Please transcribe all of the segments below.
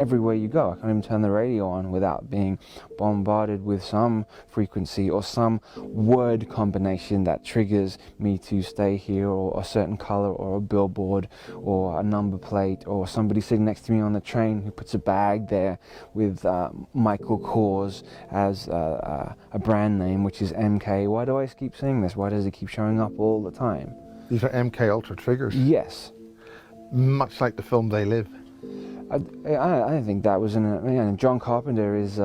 everywhere you go. I can't even turn the radio on without being bombarded with some frequency or some word combination that triggers me to stay here, or a certain color, or a billboard, or a number plate, or somebody sitting next to me on the train who puts a bag there with Michael Kors as a brand name, which is MK. Why do I keep saying this? Why does it keep showing up all the time? These are MK Ultra triggers. Yes. Much like the film They Live. I think that was John Carpenter is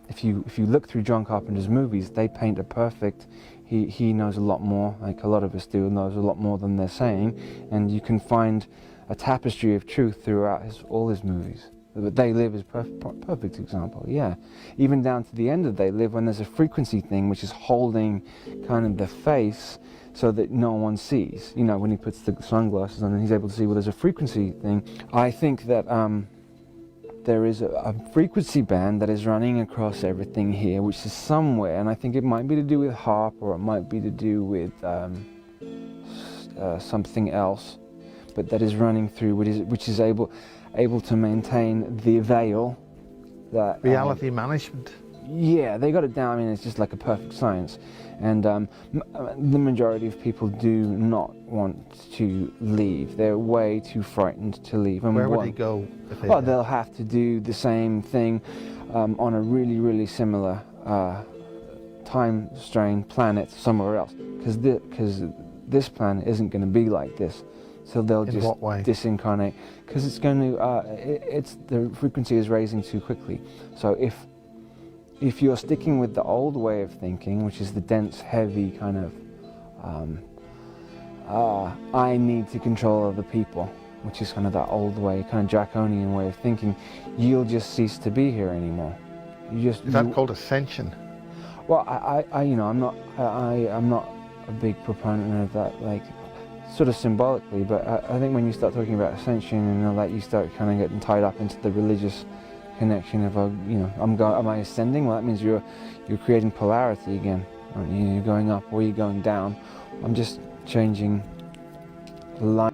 if you look through John Carpenter's movies, they paint a perfect. He knows a lot more, like a lot of us do, knows a lot more than they're saying, and you can find a tapestry of truth throughout all his movies. But They Live is perfect example. Yeah, even down to the end of They Live, when there's a frequency thing which is holding kind of the face so that no one sees. You know, when he puts the sunglasses on and he's able to see, well, there's a frequency thing. I think that there is a frequency band that is running across everything here, which is somewhere, and I think it might be to do with HARP, or it might be to do with something else, but that is running through, which is able to maintain the veil. That reality management. Yeah, they got it down. I mean, it's just like a perfect science. And the majority of people do not want to leave. They're way too frightened to leave. And where would they go if they Well, they'll have to do the same thing on a really, really similar time strain planet somewhere else. Because this planet isn't going to be like this. So they'll In just what way? disincarnate. Because it's going to, the frequency is raising too quickly. So if you're sticking with the old way of thinking, which is the dense, heavy kind of, I need to control other people, which is kind of that old way, kind of draconian way of thinking, you'll just cease to be here anymore. Is that called ascension? Well, I'm not a big proponent of that, like, sort of symbolically, but I think when you start talking about ascension and all that, you start kind of getting tied up into the religious connection of, am I ascending? Well, that means you're creating polarity again, aren't you? You're going up or you're going down. I'm just changing the line.